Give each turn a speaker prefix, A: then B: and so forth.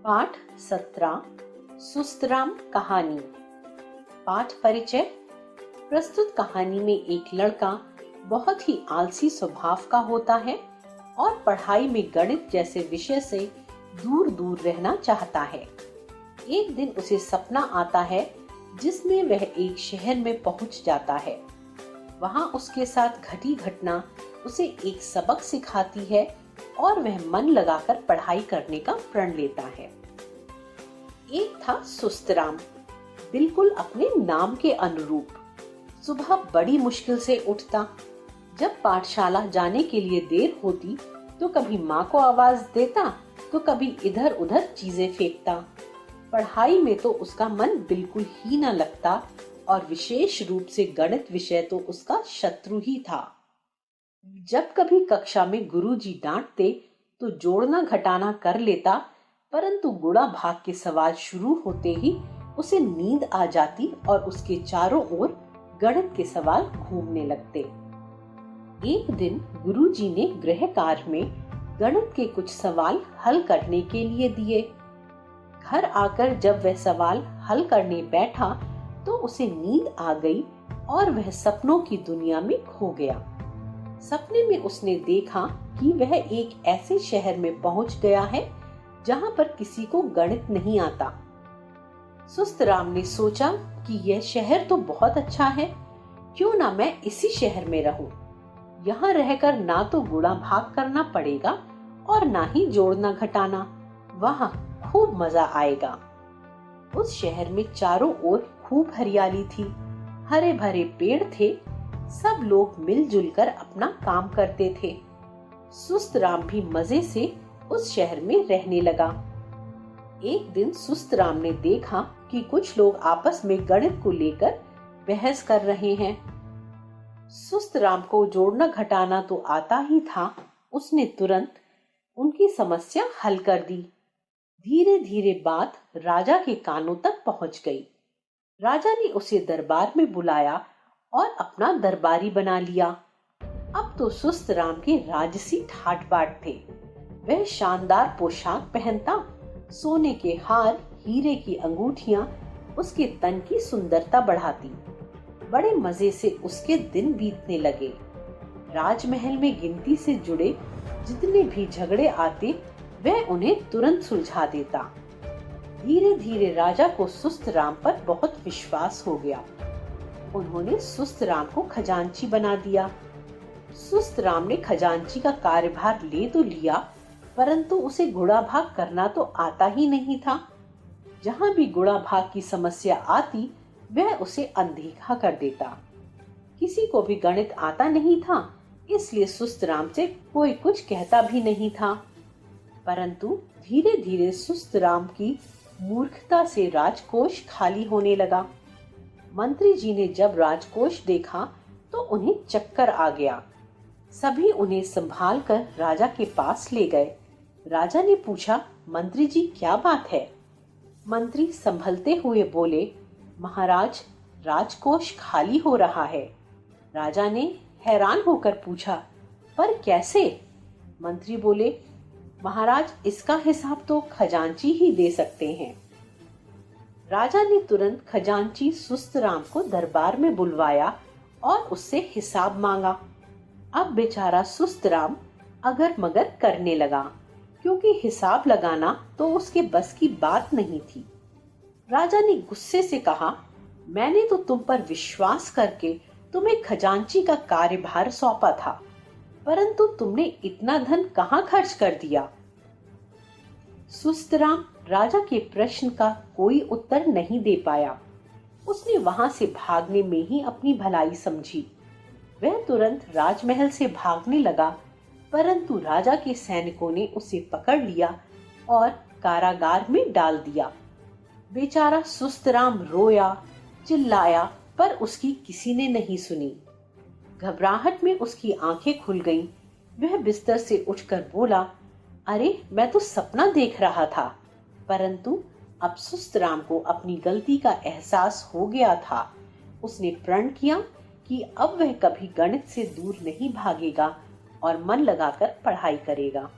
A: पाठ 17 सुस्तराम कहानी। पाठ परिचय। प्रस्तुत कहानी में एक लड़का बहुत ही आलसी स्वभाव का होता है और पढ़ाई में गणित जैसे विषय से दूर दूर रहना चाहता है। एक दिन उसे सपना आता है जिसमें वह एक शहर में पहुंच जाता है। वहां उसके साथ घटी घटना उसे एक सबक सिखाती है और वह मन लगाकर पढ़ाई करने का प्रण लेता है। एक था सुस्तराम, बिल्कुल अपने नाम के अनुरूप। सुबह बड़ी मुश्किल से उठता। जब पाठशाला जाने के लिए देर होती तो कभी माँ को आवाज देता तो कभी इधर उधर चीजें फेंकता। पढ़ाई में तो उसका मन बिल्कुल ही न लगता और विशेष रूप से गणित विषय तो उसका शत्रु ही था। जब कभी कक्षा में गुरुजी डांटते तो जोड़ना घटाना कर लेता, परंतु गुणा भाग के सवाल शुरू होते ही उसे नींद आ जाती और उसके चारों ओर गणित के सवाल घूमने लगते। एक दिन गुरुजी ने गृह कार्य में गणित के कुछ सवाल हल करने के लिए दिए। घर आकर जब वह सवाल हल करने बैठा तो उसे नींद आ गई और वह सपनों की दुनिया में खो गया। सपने में उसने देखा कि वह एक ऐसे शहर में पहुंच गया है जहां पर किसी को गणित नहीं आता। सुस्तराम ने सोचा कि यह शहर तो बहुत अच्छा है, क्यों ना मैं इसी शहर में रहूं। यहाँ रहकर ना तो गुणा भाग करना पड़ेगा और ना ही जोड़ना घटाना। वहाँ खूब मजा आएगा। उस शहर में चारों ओर खूब हरियाली थी, हरे भरे पेड़ थे, सब लोग मिलजुल कर अपना काम करते थे। सुस्तराम भी मजे से उस शहर में रहने लगा। एक दिन सुस्तराम ने देखा कि कुछ लोग आपस में गणित को लेकर बहस कर रहे हैं। सुस्तराम को जोड़ना घटाना तो आता ही था। उसने तुरंत उनकी समस्या हल कर दी। धीरे धीरे बात राजा के कानों तक पहुंच गई। राजा ने उसे दरबार में बुलाया और अपना दरबारी बना लिया। अब तो सुस्तराम के राजसी ठाट बाट थे। वह शानदार पोशाक पहनता, सोने के हार, हीरे की अंगूठियां उसके तन की सुंदरता बढ़ाती। बड़े मजे से उसके दिन बीतने लगे। राजमहल में गिनती से जुड़े जितने भी झगड़े आते वह उन्हें तुरंत सुलझा देता। धीरे धीरे राजा को सुस्तराम पर बहुत विश्वास हो गया। उन्होंने सुस्तराम को खजांची बना दिया। सुस्तराम ने खजांची का कार्यभार ले तो लिया, परंतु उसे गुणा भाग करना तो आता ही नहीं था। जहां भी गुणा भाग की समस्या आती वह उसे अनदेखा कर देता। किसी को भी गणित आता नहीं था, इसलिए सुस्तराम से कोई कुछ कहता भी नहीं था। परंतु धीरे धीरे सुस्तराम की मूर्खता से राजकोष खाली होने लगा। मंत्री जी ने जब राजकोष देखा तो उन्हें चक्कर आ गया। सभी उन्हें संभाल कर राजा के पास ले गए। राजा ने पूछा, मंत्री जी क्या बात है? मंत्री संभलते हुए बोले, महाराज, राजकोष खाली हो रहा है। राजा ने हैरान होकर पूछा, पर कैसे? मंत्री बोले, महाराज, इसका हिसाब तो खजांची ही दे सकते हैं। राजा ने तुरंत खजांची सुस्तराम को दरबार में बुलवाया और उससे हिसाब मांगा। अब बेचारा सुस्तराम अगर मगर करने लगा, क्योंकि हिसाब लगाना तो उसके बस की बात नहीं थी। राजा ने गुस्से से कहा, मैंने तो तुम पर विश्वास करके तुम्हें खजांची का कार्यभार सौंपा था, परंतु तुमने इतना धन कहाँ खर्च कर दिया? सुस्तराम राजा के प्रश्न का कोई उत्तर नहीं दे पाया। उसने वहां से भागने में ही अपनी भलाई समझी। वह तुरंत राजमहल से भागने लगा, परंतु राजा के सैनिकों ने उसे पकड़ लिया और कारागार में डाल दिया। बेचारा सुस्तराम रोया, चिल्लाया, पर उसकी किसी ने नहीं सुनी। घबराहट में उसकी आंखें खुल गईं। वह बिस्तर से उठकर बोला, अरे, मैं तो सपना देख रहा था। परंतु अब सुस्तराम को अपनी गलती का एहसास हो गया था। उसने प्रण किया कि अब वह कभी गणित से दूर नहीं भागेगा और मन लगाकर पढ़ाई करेगा।